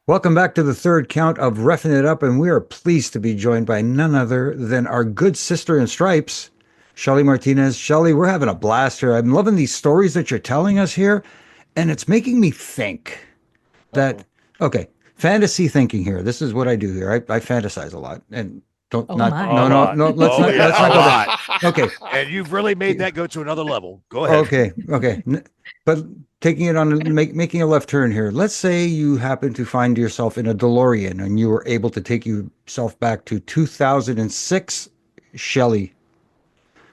Welcome back to the third count of Reffing It Up, and we are pleased to be joined by none other than our good sister in stripes, Shelly Martinez. Shelly, we're having a blast here. I'm loving these stories that you're telling us here, and it's making me think that, Uh-oh. okay, fantasy thinking here. This is what I do here. I fantasize a lot, and don't Oh not A my. no no lot. no. Let's Oh not yeah, let's a not go there. lot. Okay, And you've really made that go to another level. Go ahead. okay. But taking it on, making a left turn here. Let's say you happen to find yourself in a DeLorean and you were able to take yourself back to 2006, Shelley.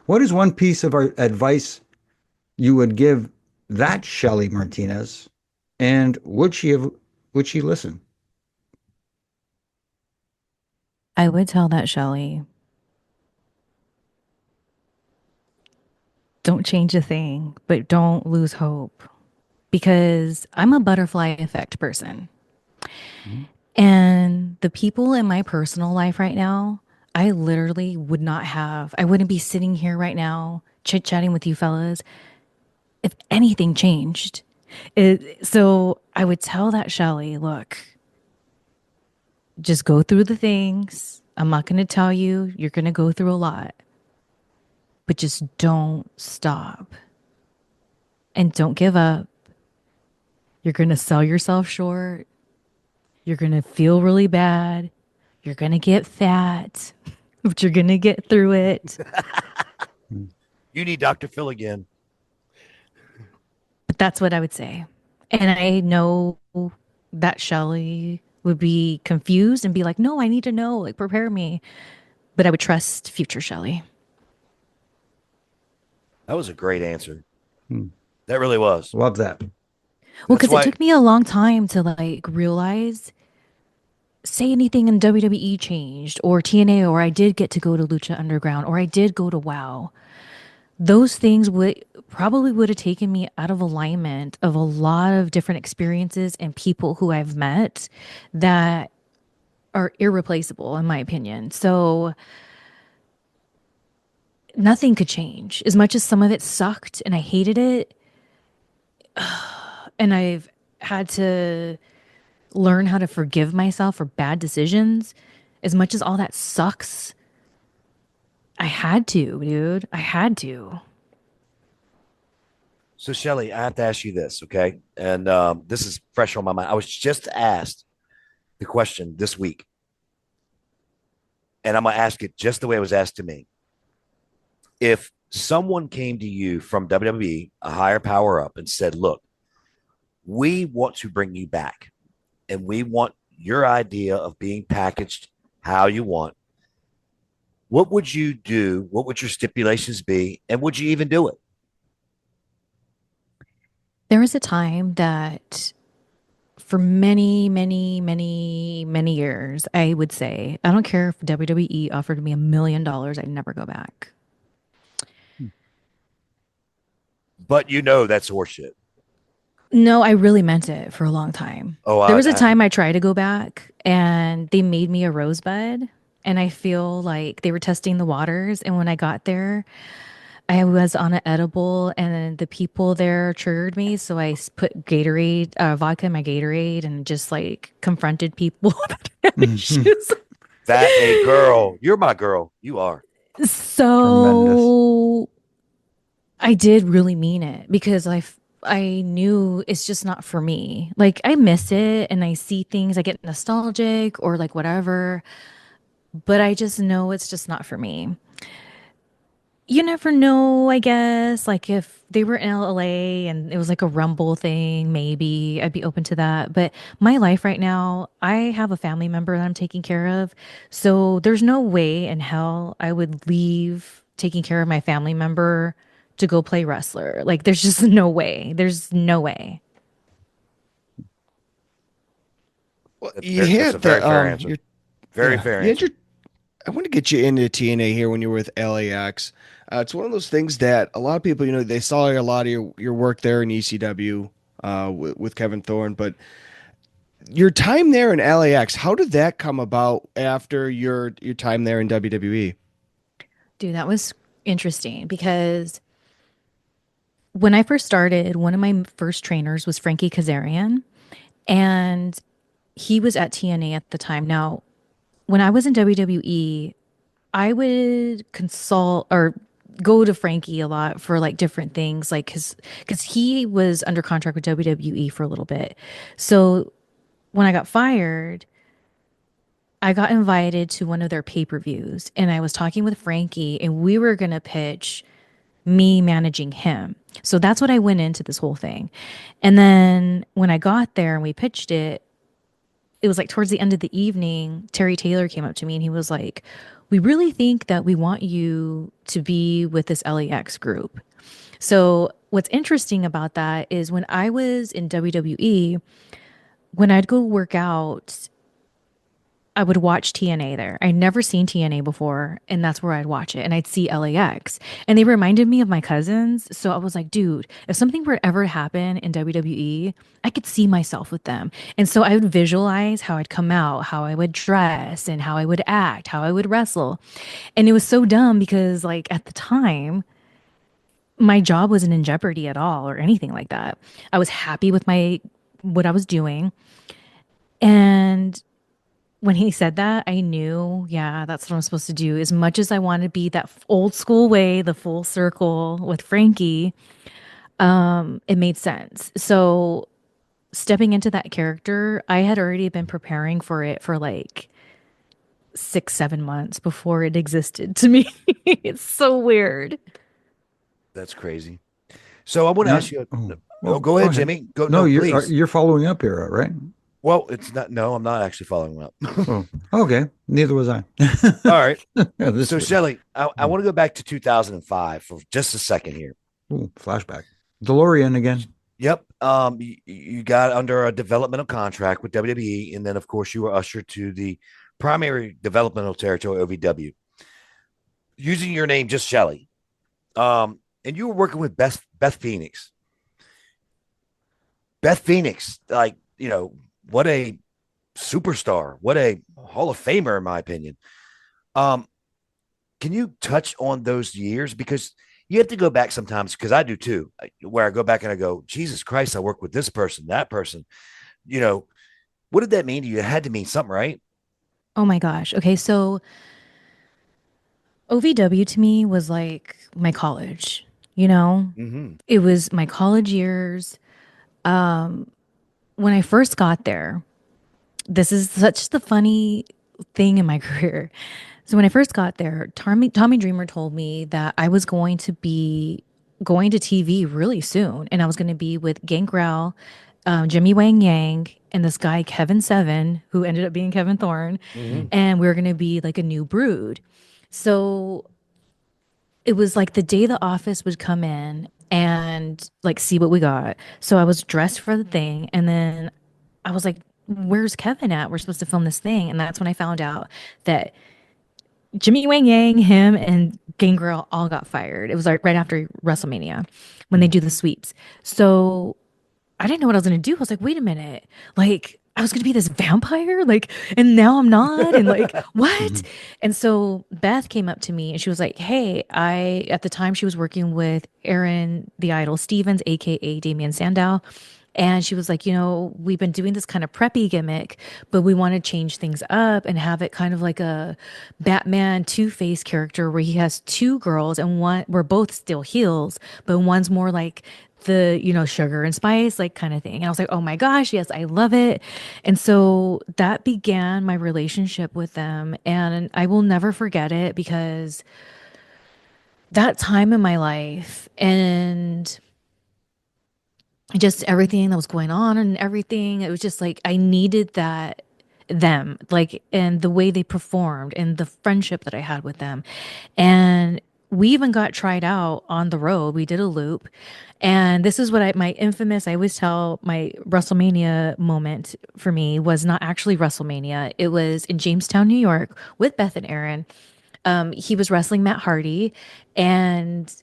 What is one piece of advice you would give that Shelley Martinez? And would she listen? I would tell that Shelly, don't change a thing, but don't lose hope because I'm a butterfly effect person. Mhm. And the people in my personal life right now, I literally would not have, I wouldn't be sitting here right now chit chatting with you fellas if anything changed. So I would tell that Shelly, look, just go through the things. I'm not going to tell you, you're going to go through a lot, but just don't stop and don't give up. You're going to sell yourself short. You're going to feel really bad. You're going to get fat, but you're going to get through it. You need Dr. Phil again. But that's what I would say. And I know that Shelly would be confused and be like, no, I need to know, like, prepare me. But I would trust future Shelly. That was a great answer. Hmm. That really was. Love that. Well, That's because it why took me a long time to like realize, say anything in WWE changed or TNA, or I did get to go to Lucha Underground, or I did go to WoW. Those things would have taken me out of alignment of a lot of different experiences and people who I've met that are irreplaceable in my opinion. So nothing could change. As much as some of it sucked and I hated it, and I've had to learn how to forgive myself for bad decisions, as much as all that sucks, I had to, dude. I had to. so Shelly, I have to ask you this, okay? And this is fresh on my mind. I was just asked the question this week, and I'm gonna ask it just the way it was asked to me. If someone came to you from WWE, a higher power up, and said, "Look, we want to bring you back, and we want your idea of being packaged how you want," what would you do? What would your stipulations be? And would you even do it? There was a time that for many years, I would say, I don't care if WWE offered me $1 million, I'd never go back. But you know that's horseshit. No, I really meant it for a long time. Oh, There was a time I tried to go back and they made me a rosebud. And I feel like they were testing the waters. And when I got there, I was on an edible and the people there triggered me. So put Gatorade, vodka in my Gatorade and just like confronted people about their Mhm. issues. that a girl. You're my girl. You are. Tremendous. So I did really mean it because I knew it's just not for me. Like I miss it and I see things, I get nostalgic or like whatever, but I just know it's just not for me. You never know, I guess. Like if they were in LA and it was like a Rumble thing, maybe I'd be open to that. But my life right now, I have a family member that I'm taking care of. So there's no way in hell I would leave taking care of my family member to go play wrestler. Like there's just no way. There's no way. Well, That's you very, that's a had very the fair answer. your Very yeah, fair you had answer. your. I want to get you into TNA here when you were with LAX. It's one of those things that a lot of people, they saw a lot of your work there in ECW with Kevin Thorne, but your time there in LAX, how did that come about after your time there in WWE? Dude, that was interesting because when I first started, one of my first trainers was Frankie Kazarian. And he was at TNA at the time. Now, when I was in WWE, I would consult or go to Frankie a lot for like different things, like because he was under contract with WWE for a little bit. So when I got fired, I got invited to one of their pay-per-views, and I was talking with Frankie, and we were gonna pitch me managing him. So that's what I went into this whole thing. And then when I got there and we pitched it, it was like towards the end of the evening, Terry Taylor came up to me and he was like, "We really think that we want you to be with this LAX group." So, what's interesting about that is when I was in WWE, when I'd go work out, I would watch TNA there. I'd never seen TNA before, and that's where I'd watch it. And I'd see LAX. And they reminded me of my cousins. So I was like, dude, if something were to ever happen in WWE, I could see myself with them. And so I would visualize how I'd come out, how I would dress, and how I would act, how I would wrestle. And it was so dumb because, like, at the time, my job wasn't in jeopardy at all or anything like that. I was happy with my what I was doing. And when he said that, I knew, yeah, that's what I'm supposed to do. As much as I want to be that old school way, the full circle with Frankie, it made sense. So stepping into that character, I had already been preparing for it for like 6, 7 months before it existed to me. It's so weird. That's crazy. So I want to Yeah. ask you. Oh, Oh, well, go ahead, Jimmy. Go. No, No, please. you're following up here, right? Well, it's not. No, I'm not actually following up. Oh, okay. Neither was I. All right. Yeah, this So, was Shelly, I want to go back to 2005 for just a second here. ooh, flashback. DeLorean again. Yep. You got under a developmental contract with WWE, and then of course you were ushered to the primary developmental territory OVW, using your name just Shelly. And you were working with Beth Phoenix. Beth Phoenix, like what a superstar, what a Hall of Famer, in my opinion. Um, can you touch on those years because you have to go back sometimes because I do too, where I go back and I go, Jesus Christ, I work with this person, that person. You know, what did that mean to you? It had to mean something, right? Oh my gosh. Okay, so OVW to me was like my college, you know? Mm-hmm. It was my college years. When I first got there, this is such the funny thing in my career. So when I first got there, Tommy Dreamer told me that I was going to be going to TV really soon, and I was going to be with Gangrel, Jimmy Wang Yang, and this guy Kevin Seven, who ended up being Kevin Thorne, Mm-hmm. and we were going to be like a new brood. So it was like the day the office would come in and like see what we got. So I was dressed for the thing, and then I was like, "Where's Kevin at? We're supposed to film this thing." And that's when I found out that Jimmy Wang Yang, him, and Gangrel all got fired. It was like right after WrestleMania when they do the sweeps. So I didn't know what I was gonna do. I was like, wait a minute, like I was gonna be this vampire, like, and now I'm not, and like what? Mhm. And so Beth came up to me and she was like, hey, I at the time she was working with Aaron the Idol Stevens, aka Damian Sandow. And she was like, we've been doing this kind of preppy gimmick, but we want to change things up and have it kind of like a Batman Two-Face character where he has two girls and one, we're both still heels, but one's more like the, sugar and spice, like kind of thing. And I was like, oh my gosh, yes, I love it. And so that began my relationship with them. And I will never forget it because that time in my life and just everything that was going on and everything. It was just like I needed that them like and the way they performed and the friendship that I had with them. And we even got tried out on the road. We did a loop. And this is what my infamous, I always tell my WrestleMania moment for me was not actually WrestleMania. It was in Jamestown, New York with Beth and Aaron. He was wrestling Matt Hardy and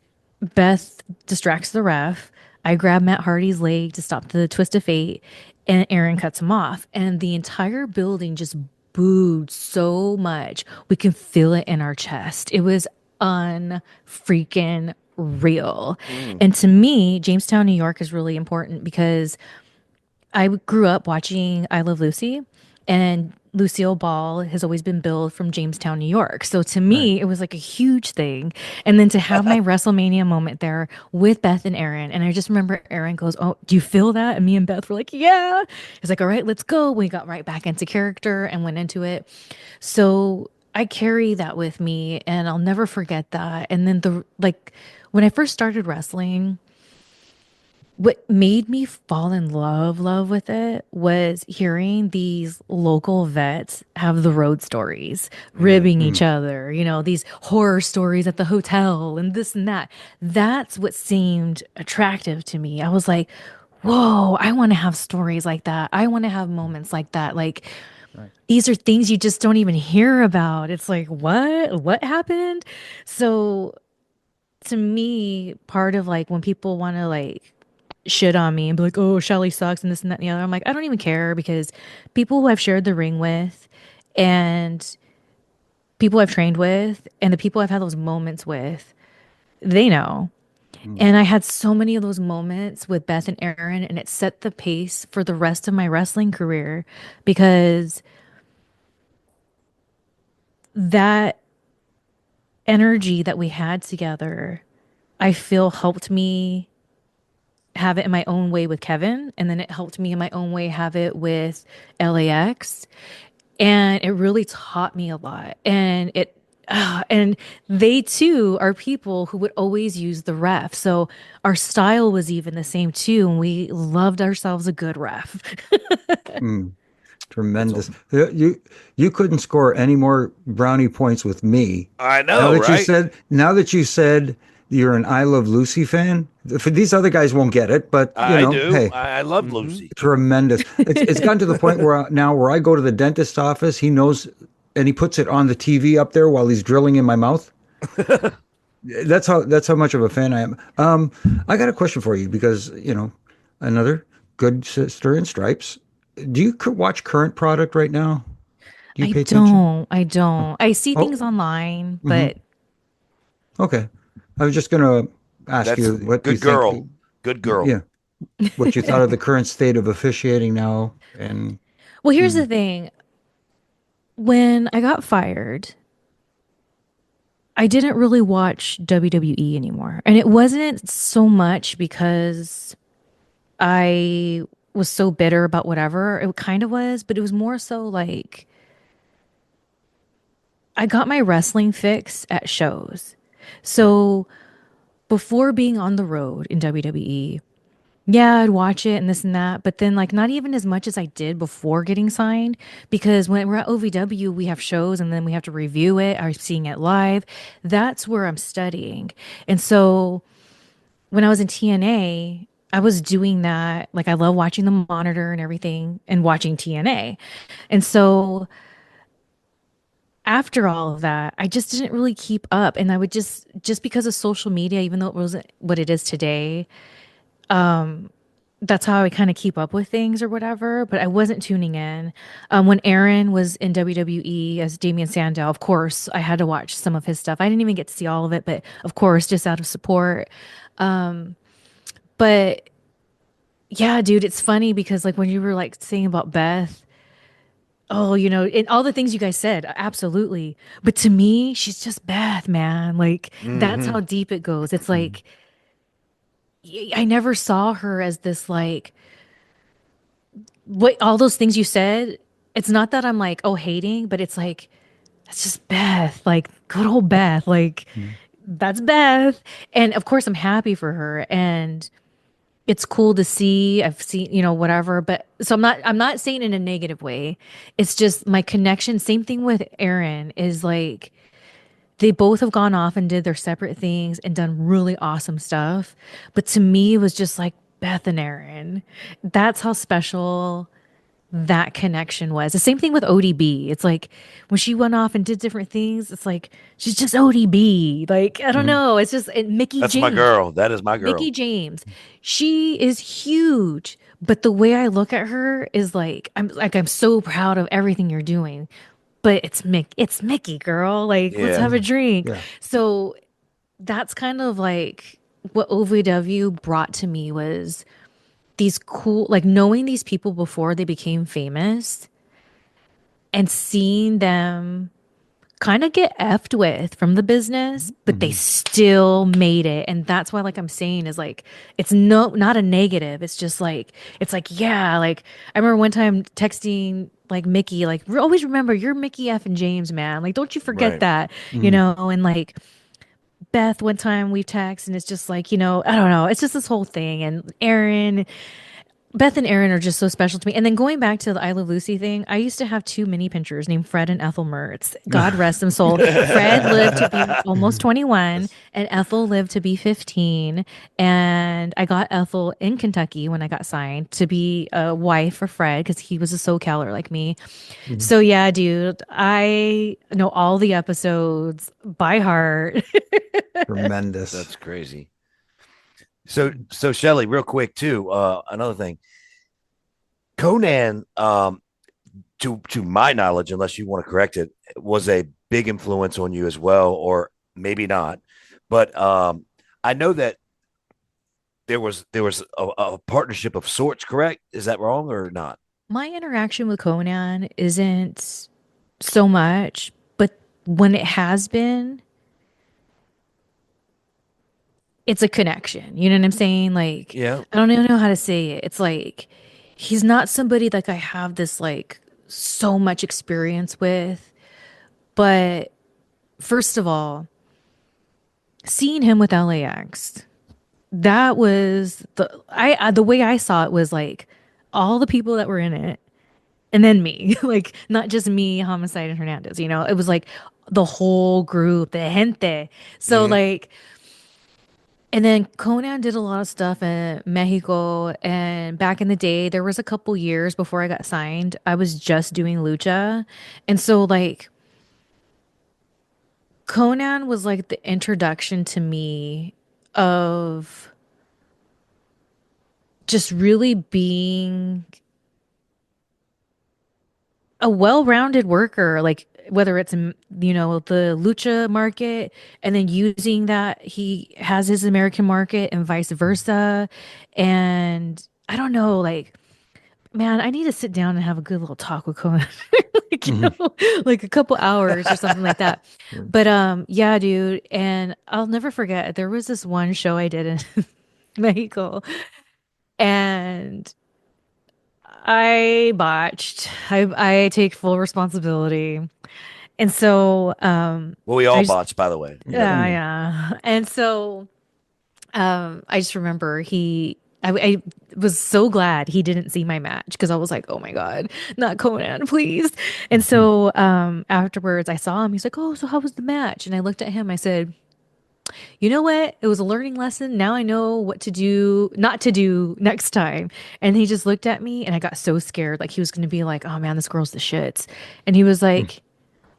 Beth distracts the ref. I grab Matt Hardy's leg to stop the twist of fate, and Aaron cuts him off. And the entire building just booed so much. We can feel it in our chest. It was unfreaking real. Mm. And to me, Jamestown, New York is really important because I grew up watching I Love Lucy, and Lucille Ball has always been billed from Jamestown, New York. So to Right. me, it was like a huge thing. And then to have my WrestleMania moment there with Beth and Aaron, and I just remember Aaron goes, "Oh, do you feel that?" And me and Beth were like, "Yeah." He's like, "All right, let's go." We got right back into character and went into it. So I carry that with me, and I'll never forget that. And then when I first started wrestling, what made me fall in love with it was hearing these local vets have the road stories, Mm. ribbing each Mm. other, these horror stories at the hotel and this and that. That's what seemed attractive to me. I was like, whoa, I want to have stories like that. I want to have moments like that. Like, Right. these are things you just don't even hear about. It's like, what? What happened? So to me, part of like when people want to like shit on me and be like, oh, Shelly sucks and this and that and the other. I'm like, I don't even care because people who I've shared the ring with and people I've trained with and the people I've had those moments with, they know. Mm. And I had so many of those moments with Beth and Aaron, and it set the pace for the rest of my wrestling career because that energy that we had together, I feel helped me have it in my own way with Kevin, and then it helped me in my own way have it with LAX. And it really taught me a lot. And they too are people who would always use the ref. So our style was even the same too. And we loved ourselves a good ref. Mm. That's Tremendous. awesome. You couldn't score any more brownie points with me. I know, right? Now that you said you're an I Love Lucy fan, for these other guys won't get it, but I do. hey, I love Hmm. Lucy. tremendous. It's gotten to the point where I go to the dentist office, he knows, and he puts it on the TV up there while he's drilling in my mouth. That's how much of a fan I am. I got a question for you because another good sister in stripes. Do you watch current product right now? Do you I pay attention? don't. I don't. I see things Oh, online, hmm, but okay. I was just gonna ask That's you what you good think. girl. Good girl. Yeah, what you thought of the current state of officiating now, and well, here's mm, the thing. When I got fired, I didn't really watch WWE anymore. And it wasn't so much because I was so bitter about whatever. It kind of was, but it was more so like I got my wrestling fix at shows. right. So before being on the road in WWE, yeah, I'd watch it and this and that, but then like not even as much as I did before getting signed because when we're at OVW, we have shows and then we have to review it, or seeing it live. That's where I'm studying. And so when I was in TNA, I was doing that. Like I love watching the monitor and everything and watching TNA. And so after all of that, I just didn't really keep up. And I would just because of social media, even though it wasn't what it is today, that's how I kind of keep up with things or whatever. But I wasn't tuning in. When Aaron was in WWE as Damian Sandow, of course, I had to watch some of his stuff. I didn't even get to see all of it, but of course, just out of support. But yeah, dude, it's funny because like when you were like saying about Beth, oh, and all the things you guys said, absolutely. But to me, she's just Beth, man. Like that's Hmm. how deep it goes. It's Mm, like I never saw her as this like what all those things you said. It's not that I'm like, oh, hating, but it's like that's just Beth, like good old Beth. Like mm, that's Beth. And of course I'm happy for her. And it's cool to see. I've seen, whatever, but so I'm not saying in a negative way. It's just my connection. Same thing with Aaron is like they both have gone off and did their separate things and done really awesome stuff. But to me, it was just like Beth and Aaron. That's how special that connection was. The same thing with ODB. It's like when she went off and did different things, it's like she's just ODB. Like, I don't mm, know. It's just Mickey That's my James. girl. That is my Mickey girl. James, she is huge, but the way I look at her is I'm so proud of everything you're doing. But it's Mickey, girl. Like, let's Yeah. have a mm, drink. yeah. So that's kind of like what OVW brought to me was these cool, like knowing these people before they became famous and seeing them kind of get effed with from the business, but they Mhm. still made it. And that's why, like I'm saying, is like it's not a negative. It's just like yeah, like I remember one time texting like Mickey, like always remember you're Mickey F and James, man. Like don't you forget Right. that, Mhm. and like Beth, one time we text and it's just like, I don't know. It's just this whole thing. And Beth and Aaron are just so special to me. And then going back to the I Love Lucy thing, I used to have two mini pinchers named Fred and Ethel Mertz. God rest them soul. Fred lived to be almost 21 That's- and Ethel lived to be 15. And I got Ethel in Kentucky when I got signed to be a wife for Fred because he was a SoCaler like me. Mhm. So yeah, dude, I know all the episodes by heart. Tremendous. That's crazy. So Shelly, real quick too. Another thing, Conan, to my knowledge, unless you want to correct it, was a big influence on you as well, or maybe not. But I know that there was a partnership of sorts. Correct? Is that wrong or not? My interaction with Conan isn't so much, but when it has been, it's a connection. You know what I'm saying? Like, Yeah. I don't even know how to say it. It's like he's not somebody like I have this like so much experience with, but first of all, seeing him with LAX, that was the way I saw it was like all the people that were in it and then me, like not just me, Homicide and Hernandez, it was like the whole group, the gente. So Mm-hmm. like, and then Conan did a lot of stuff in Mexico. And back in the day, there was a couple years before I got signed, I was just doing lucha. And so like Conan was like the introduction to me of just really being a well-rounded worker, like whether it's the lucha market and then using that he has his American market and vice versa. And I don't know, like man, I need to sit down and have a good little talk with Cohen. like, Mhm. like a couple hours or something like that. But yeah, dude, and I'll never forget there was this one show I did in Mexico and I botched. I take full responsibility. And so Well, we I all just bots, by the way. Yep. yeah, Mm. yeah. And so I just remember I was so glad he didn't see my match because I was like, oh my God, not Conan, please. And Mhm. so afterwards I saw him. He's like, oh, so how was the match? And I looked at him, I said, you know what? It was a learning lesson. Now I know what to do, not to do next time. And he just looked at me and I got so scared. Like he was going to be like, oh man, this girl's the shits. And he was like,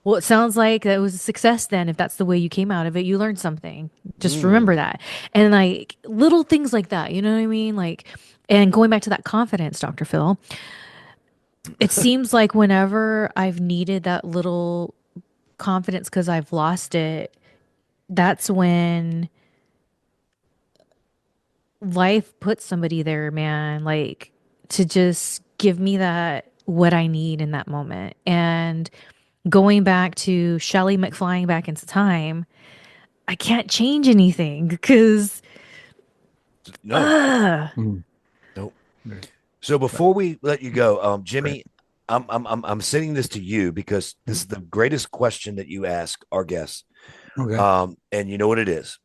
well, it sounds like that was a success then. If that's the way you came out of it, you learned something. Just remember Mm. that. And like little things like that, you know what I mean? Like, and going back to that confidence, Dr. Phil, it seems like whenever I've needed that little confidence because I've lost it, that's when life puts somebody there, man, like to just give me that what I need in that moment. And going back to Shelly McFlying back into time, I can't change anything because No, Mhm. no. Right. So But- before we let you go, right. Jimmy, I'm sending this to you because this Mm. is the greatest question that you ask our guests. Okay. And you know what it is.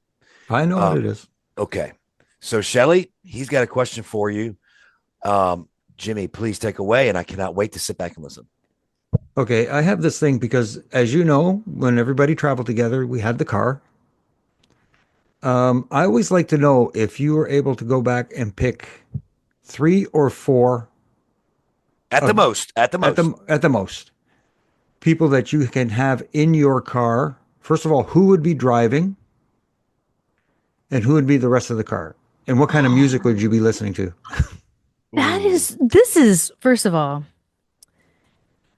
I know what Um, it is. okay. So Shelly, he's got a question for you. Jimmy, please take away, and I cannot wait to sit back and listen. Okay, I have this thing because, as you know, when everybody traveled together, we had the car. I always like to know if you were able to go back and pick three or four At the of most, at the most. at the most people that you can have in your car. First of all, who would be driving and who would be the rest of the car? And what kind of music would you be listening to? that Ooh. is, this is, first of all,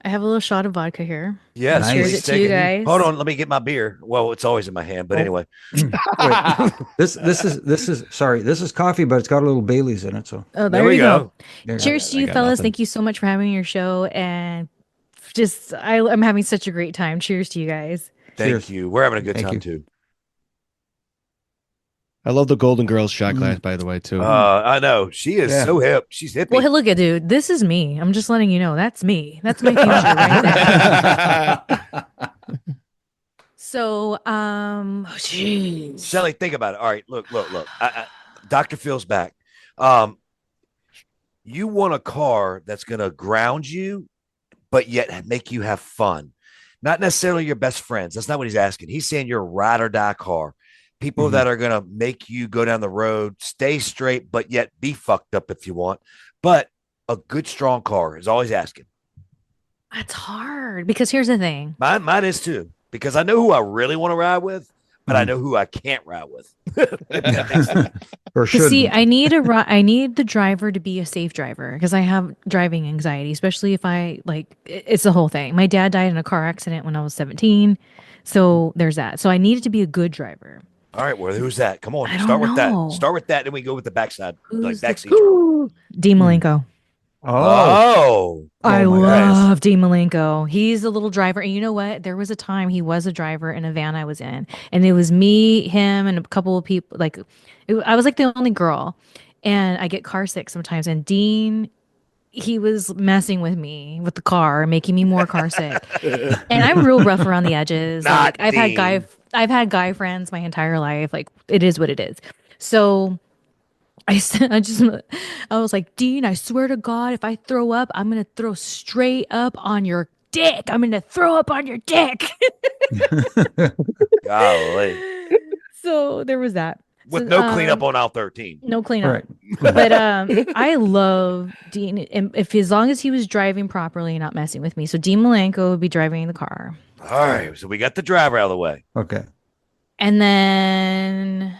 I have a little shot of vodka here. Yes, Cheers Nice. please it to you take it. Hold guys. on, let me get my beer. Well, it's always in my hand, but Oh, anyway. wait. This is sorry. This is coffee, but it's got a little Bailey's in it. So Oh, There there we you go. go. there you go. Cheers to I you, got fellas. nothing. Thank you so much for having your show. And just, I'm having such a great time. Cheers to you guys. Thank Cheers. you. We're having a good Thank time you. too. I love the Golden Girls shot glass, Mm, by the way, too. I know. She is yeah. so hip. She's Well, hippie. hey, look at dude. This is me. I'm just letting you know. That's me. That's my future right there. So, jeez. Shelly, think about it. All right, look. Dr. Phil's back. Um, you want a car that's going to ground you, but yet make you have fun. Not necessarily your best friends. That's not what he's asking. He's saying you're a ride or die car. People Mhm. that are going to make you go down the road, stay straight, but yet be fucked up if you want. But a good, strong car is always asking. That's hard because here's the thing. Mine is too, because I know who I really want to ride with, but I Mhm. know who I can't ride with. If that makes sense. Or But see, shouldn't. I need the driver to be a safe driver because I have driving anxiety, especially if I like it's the whole thing. My dad died in a car accident when I was 17. So there's that. So I needed to be a good driver. All right, well, who's that? Come on, I don't start with that. know. Start with that, then we go with the backside, like Who's the backseat driver. Dean Hmm. Malenko. Oh, Oh, I oh my gosh. love Dean Malenko. He's a little driver. And you know what? There was a time he was a driver in a van I was in. And it was me, him, and a couple of people. I was like the only girl. And I get car sick sometimes. And Dean, he was messing with me with the car, making me more car sick. And I'm real rough around the edges. Not Like Dean. I've had guy friends my entire life. Like it is what it is. So I said, I was like, Dean, I swear to God, if I throw up, I'm gonna throw straight up on your dick. I'm gonna throw up on your dick. Golly. So there was that. With So no cleanup on aisle 13. no cleanup. right. But I love Dean, and if as long as he was driving properly and not messing with me. So Dean Malenko would be driving the car, All right, so we got the driver out of the way. Okay. and then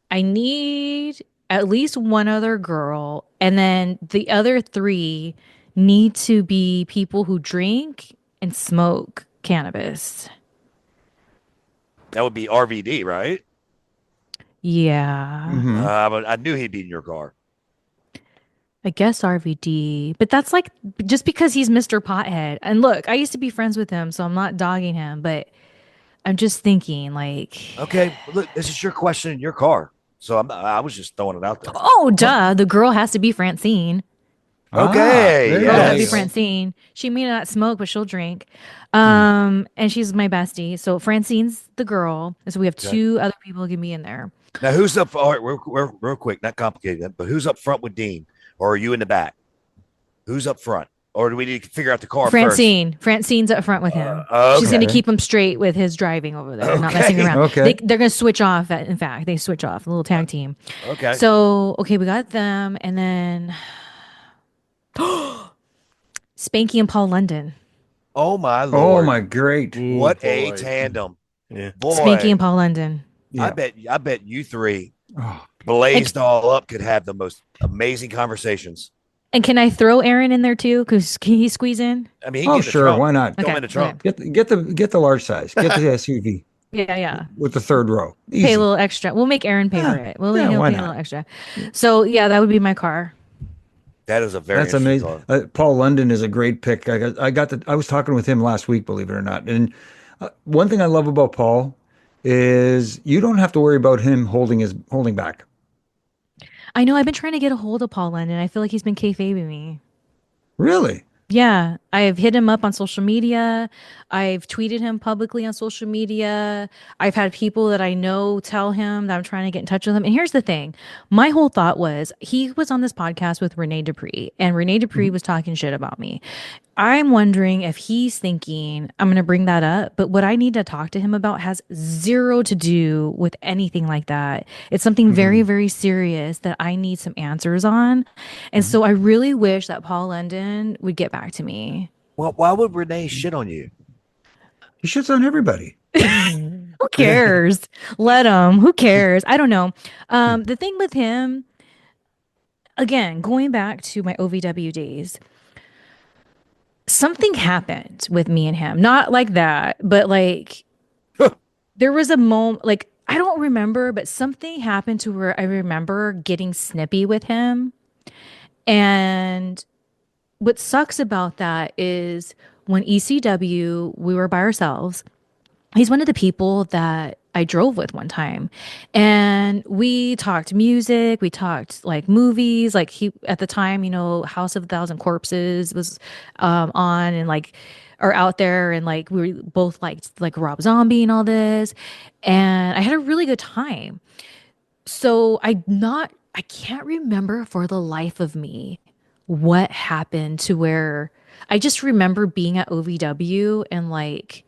I need at least one other girl, and then the other three need to be people who drink and smoke cannabis. That would be RVD, right? Yeah, Mhm. But I knew he'd be in your car. I guess RVD, but that's like just because he's Mr. Pothead. And look, I used to be friends with him, so I'm not dogging him, but I'm just thinking like, Okay, look, this is your question in your car. So I was just throwing it out there. oh, duh, the girl has to be Francine. Okay, there you Girl go. has to be yes. Francine. She may not smoke, but she'll drink. And she's my bestie. So Francine's the girl. And so we have Okay. two other people who can be in there. Now, who's up? All right, real quick, not complicated, but who's up front with Dean? Or are you in the back? Who's up front? Or do we need to figure out the car Francine. Francine's up front with him. She's okay. going to keep him straight with his driving over there, not Okay. messing around. Okay. They're going to switch off. In fact, they switch off, a little tag team. Okay. So, okay, we got them. And then Spanky and Paul London. Oh, my Oh Lord. my great. Ooh, What a boy. tandem. Yeah. Boy, Spanky and Paul London. Yeah. I bet you three Oh, blazed all up could have the most amazing conversations. And can I throw Aaron in there too? Because can he squeeze in? I mean, he oh, can get in the sure. trunk. Why not? Throw him Okay, in the trunk. Get the large size. Get the SUV Yeah, yeah. with the third row. Pay Easy. a little extra. We'll make Aaron pay Yeah, for it. We'll yeah, he'll why pay a not? little extra. So yeah, that would be my car. That is a very That's interesting amazing. car. Paul London is a great pick. I was talking with him last week, believe it or not. And one thing I love about Paul is you don't have to worry about him holding back. I know I've been trying to get a hold of Paul London. I feel like he's been kayfabing me. Really? Yeah, I've hit him up on social media. I've tweeted him publicly on social media. I've had people that I know tell him that I'm trying to get in touch with him. And here's the thing. My whole thought was he was on this podcast with Renee Dupree, and Renee Dupree was talking shit about me. I'm wondering if he's thinking I'm going to bring that up, but what I need to talk to him about has zero to do with anything like that. It's something very, very serious that I need some answers on. And so I really wish that Paul London would get back to me. Well, why would Renee shit on you? He shits on everybody. Who cares? Let him. Who cares? I don't know. The thing with him, again, going back to my OVW days, something happened with me and him. Not like that, but like there was a moment, like I don't remember, but something happened to where I remember getting snippy with him. And what sucks about that is when ECW, we were by ourselves. He's one of the people that I drove with one time. And we talked music, we talked like movies, like he at the time, House of a Thousand Corpses was on and like or out there and like we both liked like Rob Zombie and all this. And I had a really good time. So I can't remember for the life of me what happened to where I just remember being at OVW and like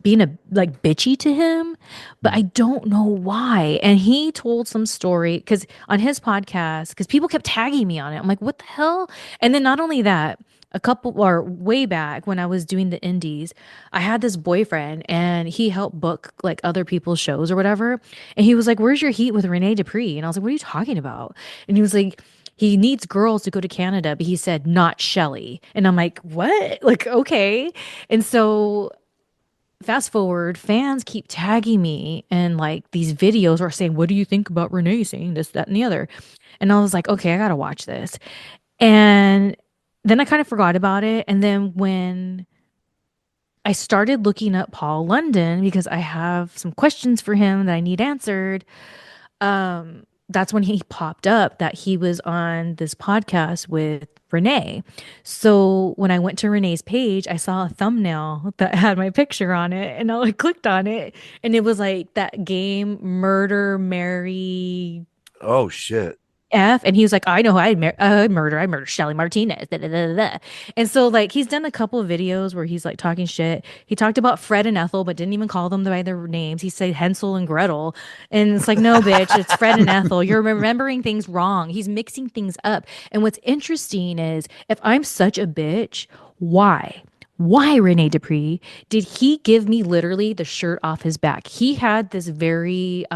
being a like bitchy to him, but I don't know why. And he told some story because on his podcast, because people kept tagging me on it. I'm like, what the hell? And then not only that, a couple or way back when I was doing the indies, I had this boyfriend and he helped book like other people's shows or whatever. And he was like, where's your heat with Renee Dupree? And I was like, what are you talking about? And he was like, he needs girls to go to Canada, but he said, not Shelly. And I'm like, what? Like, okay. And so fast forward, fans keep tagging me and like these videos are saying, what do you think about Renee saying this, that, and the other? And I was like, okay, I gotta watch this. And then I kind of forgot about it. And then when I started looking up Paul London because I have some questions for him that I need answered, that's when he popped up that he was on this podcast with Renee. So when I went to Renee's page, I saw a thumbnail that had my picture on it, and I clicked on it, and it was like that game Murder Mary Oh shit. F, and he was like, I know who I murder Shelly Martinez. Da, da, da, da, da. And so like he's done a couple of videos where he's like talking shit. He talked about Fred and Ethel, but didn't even call them by their names. He said Hansel and Gretel. And it's like, no, bitch, it's Fred and Ethel. You're remembering things wrong. He's mixing things up. And what's interesting is if I'm such a bitch, why? Why Rene Dupree did he give me literally the shirt off his back? He had this very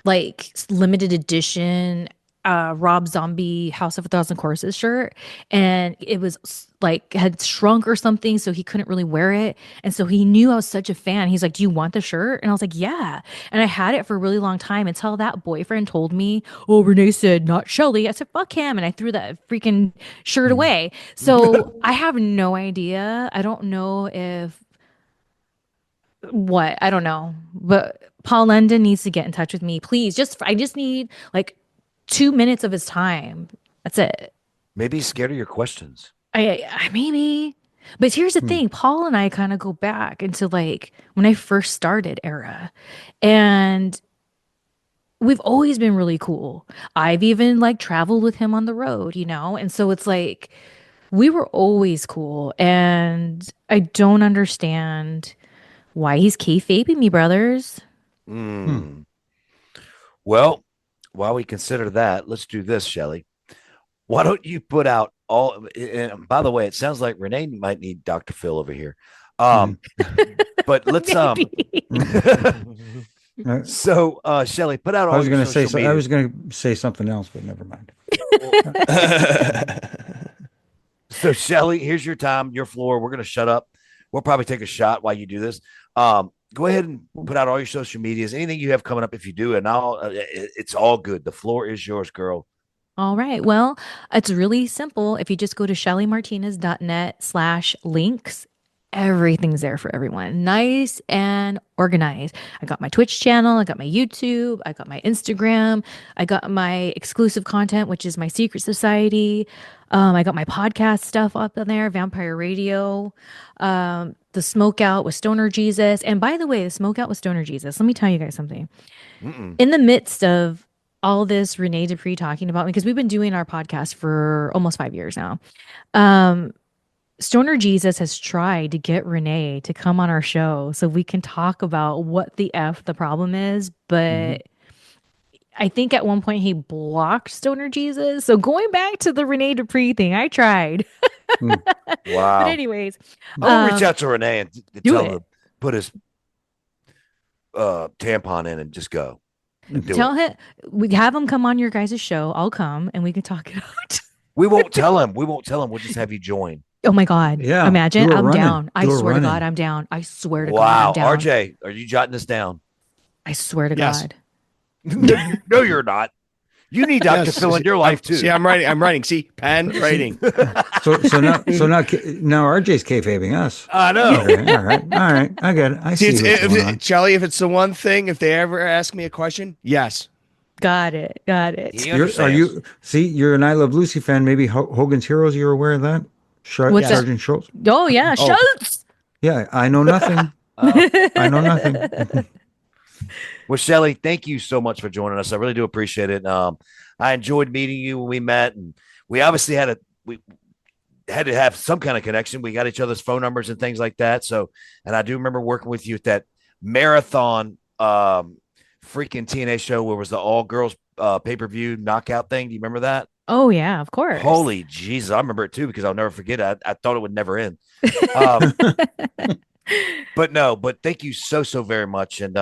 like limited edition Rob Zombie House of a Thousand Corpses shirt, and it was like had shrunk or something, so he couldn't really wear it. And so he knew I was such a fan. He's like, "Do you want the shirt?" And I was like, "Yeah." And I had it for a really long time until that boyfriend told me, "Oh, Renee said not Shelly." I said, "Fuck him," and I threw that freaking shirt away. So I have no idea. I don't know if what I don't know, but Paul London needs to get in touch with me, please. I just need like 2 minutes of his time. That's it. Maybe he's scared of your questions. I maybe, but here's the Hmm. thing: Paul and I kind of go back into like when I first started era, and we've always been really cool. I've even like traveled with him on the road, and so it's like we were always cool, and I don't understand why he's kayfabing me, brothers. Hmm. Hmm. Well, while we consider that, let's do this, Shelly. Why don't you put out all? And by the way, it sounds like Renee might need Dr. Phil over here. Hmm. But let's Maybe. Uh, so Shelly, put out I all was your going to say social I media. was going to say something else, but never mind. So Shelly, here's your time, your floor. We're gonna shut up. We'll probably take a shot while you do this. Go ahead and put out all your social medias, anything you have coming up if you do, and it's all good. The floor is yours, girl. All right. Well, it's really simple. If you just go to shellymartinez.net/links, everything's there for everyone. Nice and organized. I got my Twitch channel, I got my YouTube, I got my Instagram, I got my exclusive content, which is my secret society. I got my podcast stuff up in there, Vampire Radio, the Smokeout with Stoner Jesus. And by the way, the Smokeout with Stoner Jesus, let me tell you guys something. Mm-mm. In the midst of all this Renee Dupree talking about me, because we've been doing our podcast for almost 5 years now. Um, Stoner Jesus has tried to get Renee to come on our show so we can talk about what the F the problem is. Mhm. But I think at one point he blocked Stoner Jesus. So going back to the Renee Dupree thing, I tried. Hmm. But Wow. anyways, I'm gonna reach um, out to Renee and do tell him it. to put his tampon in and just go and do Tell it. him we have him come on your guys' show. I'll come and we can talk it out. We won't tell him. We won't tell him. We'll just have you join. Oh my God. Yeah, you Imagine were I'm running. down. I You were swear to God, running. I'm down. I swear to God, I'm Wow. down. RJ, are you jotting this down? I swear to Yes. God. No, you're not. You need Dr. Yes. Phil in your life too. See, I'm writing. I'm writing. See, pen writing. So now RJ's kayfabing us. I know. Okay, all right. I get it. I See, see what's going on. Shelly, if it's the one thing, if they ever ask me a question, yes. Got it. Got it. He Are understands. you? See, you're an I Love Lucy fan. Maybe Hogan's Heroes. You're aware of that? What's Yes. that? Sergeant Schultz. Oh, yeah. Oh. Schultz. Yeah, I know nothing. Oh. I know nothing. Well, Shelly, thank you so much for joining us. I really do appreciate it. I enjoyed meeting you when we met, and we obviously we had to have some kind of connection. We got each other's phone numbers and things like that. So, and I do remember working with you at that marathon freaking TNA show where it was the all girls pay-per-view knockout thing. Do you remember that? Oh, yeah, of course. Holy Jesus, I remember it too because I'll never forget it. I thought it would never end. Um, but thank you so very much. And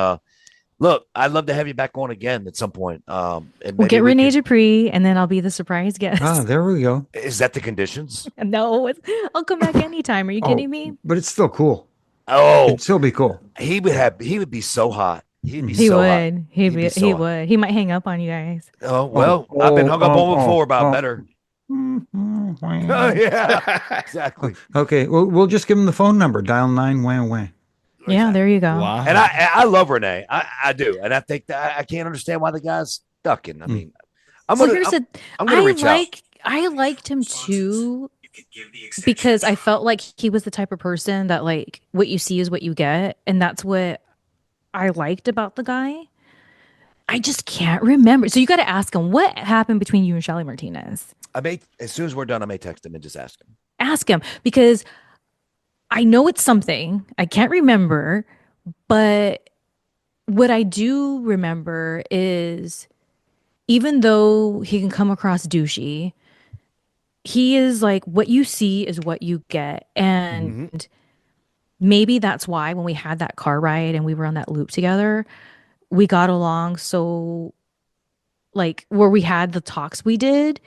look, I'd love to have you back on again at some point. And We'll maybe get we Renee could- Dupree, and then I'll be the surprise guest. There we go. Is that the conditions? No, I'll come back anytime. Are you kidding me? But it's still cool. Oh, It'd still be cool. he would be so hot. He'd be He so would. hot. He'd be be. so He hot. would. He might hang up on you guys. Oh well, I've been hung up on before about better. Oh yeah, exactly. Okay, well, we'll just give him the phone number. Dial 911. Yeah, there you go. Wow. And I love Renee. I do, and I think that I can't understand why the guy's ducking. I mean, I'm So gonna here's the. I'm gonna reach out. I liked him too because I felt like he was the type of person that like what you see is what you get, and that's what I liked about the guy. I just can't remember. So you got to ask him what happened between you and Shelly Martinez. I may as soon as we're done, I may text him and just ask him. Ask him because I know it's something. I can't remember, but what I do remember is even though he can come across douchey, he is like what you see is what you get. And maybe that's why when we had that car ride and we were on that loop together, we got along so like where we had the talks we did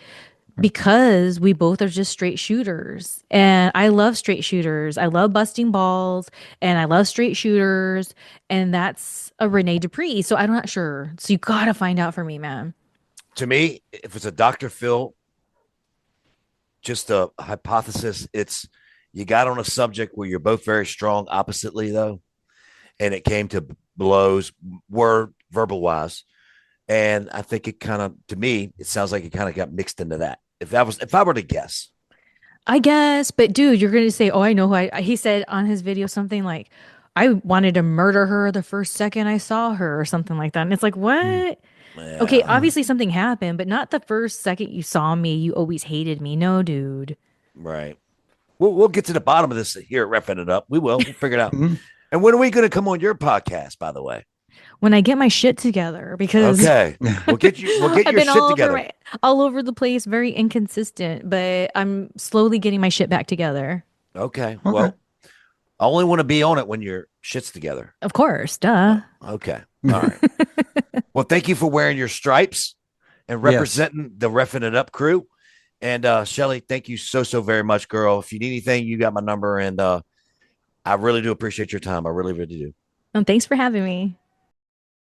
because we both are just straight shooters. And I love straight shooters. I love busting balls and I love straight shooters. And that's a Renee Dupree. So I'm not sure. So you got to find out for me, man. To me, if it's a Dr. Phil, just a hypothesis, it's you got on a subject where you're both very strong oppositely, though, and it came to blows, word, verbal wise. And I think it kind of, to me, it sounds like it kind of got mixed into that. If I were to guess, I guess, but dude, you're going to say, oh, I know who he said on his video something like, I wanted to murder her the first second I saw her or something like that. And it's like, what? yeah. Okay, obviously something happened, but not the first second you saw me, you always hated me. No, dude. Right. We'll get to the bottom of this here at Reffing It Up. We'll figure it out. Mhm. And when are we going to come on your podcast, by the way? When I get my shit together, because Okay. We'll get your I've been shit together. all over the place, very inconsistent, but I'm slowly getting my shit back together. Okay. Well, I only want to be on it when your shit's together. Of course, duh. Okay. All right. Well, thank you for wearing your stripes and representing the Reffing It Up crew. And Shelly, thank you so very much, girl. If you need anything, you got my number. And I really do appreciate your time. I really do. And thanks for having me.